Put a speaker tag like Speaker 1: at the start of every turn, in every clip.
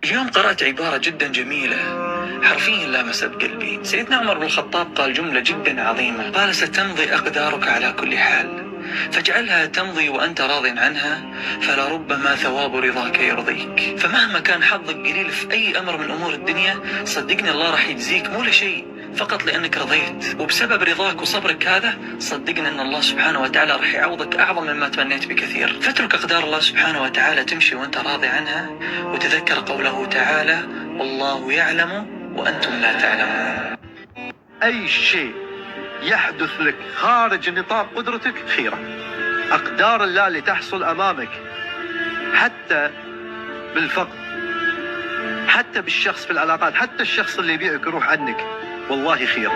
Speaker 1: اليوم قرأت عبارة جدا جميلة حرفيا لامست قلبي. سيدنا عمر بن الخطاب قال جملة جدا عظيمة، قال: ستمضي أقدارك على كل حال، فاجعلها تمضي وأنت راض عنها، فلربما ثواب رضاك يرضيك. فمهما كان حظك قليل في أي أمر من أمور الدنيا، صدقني الله راح يجزيك مو لشيء، فقط لأنك رضيت. وبسبب رضاك وصبرك هذا صدقني أن الله سبحانه وتعالى راح يعوضك أعظم مما تمنيت بكثير. فاترك أقدار الله سبحانه وتعالى تمشي وأنت راضي عنها، وتذكر قوله تعالى: والله يعلم وأنتم لا تعلمون.
Speaker 2: أي شيء يحدث لك خارج نطاق قدرتك خيرة. أقدار الله اللي تحصل أمامك، حتى بالفقر، حتى بالشخص في العلاقات، حتى الشخص اللي يبيعك يروح عنك، والله خير.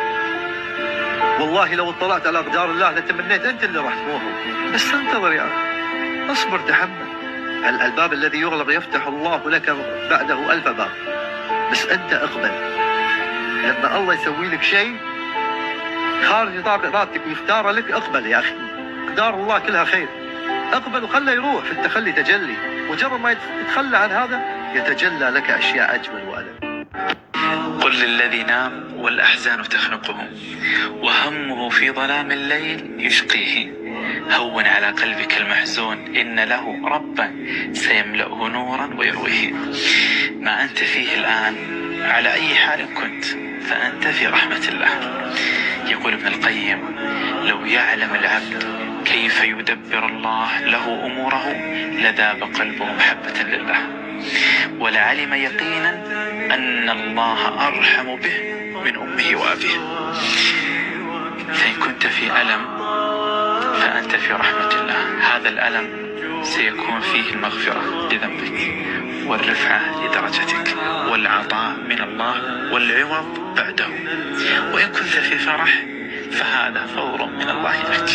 Speaker 2: والله لو اطلعت على أقدار الله لتمنيت أنت اللي رحت موهم. بس انتظر يا أخي، اصبر، تحمل. الباب الذي يغلق يفتح الله لك بعده 1000 باب، بس أنت اقبل. لما الله يسوي لك شيء خارج نطاق إرادتك ويختار لك، اقبل يا أخي. أقدار الله كلها خير، اقبل وخله يروح. في التخلي تجلي، مجرد ما يتخلى عن هذا يتجلى لك أشياء أجمل وألم.
Speaker 3: قل للذي نام والأحزان تخنقه، وهمه في ظلام الليل يشقيه، هون على قلبك المحزون، إن له ربا سيملأه نورا ويرويه. ما أنت فيه الآن على أي حال كنت فأنت في رحمة الله. يقول ابن القيم: لو يعلم العبد كيف يدبر الله له أموره لذاب قلبه محبة لله، ولعلم يقينا أن الله أرحم به من أمه وأبيه. فإن كنت في ألم فأنت في رحمة الله. هذا الألم سيكون فيه المغفرة لذنبك، والرفعة لدرجتك، والعطاء من الله، والعوض بعده. وإن كنت في فرح فهذا فور من الله لك.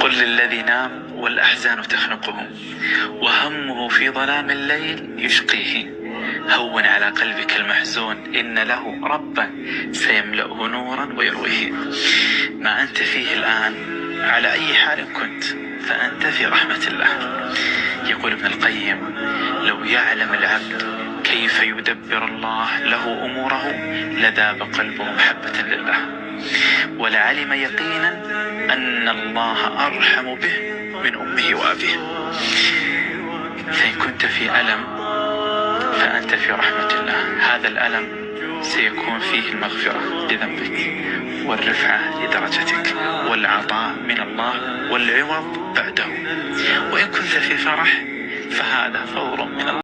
Speaker 3: قل للذي نام والأحزان تخنقه، وهمه في ظلام الليل يشقيه، هون على قلبك المحزون، إن له ربا سيملأه نورا ويرويه. ما أنت فيه الآن على أي حال كنت فأنت في رحمة الله. يقول ابن القيم: لو يعلم العبد كيف يدبر الله له أموره لذاب قلبه محبة لله، ولعلم يقينا أن الله أرحم به من أمه وأبيه. فإن كنت في ألم فأنت في رحمة الله. هذا الألم سيكون فيه المغفرة لذنبك، والرفعة لدرجتك، والعطاء من الله، والعوض بعده. وإن كنت في فرح فهذا فور من الله.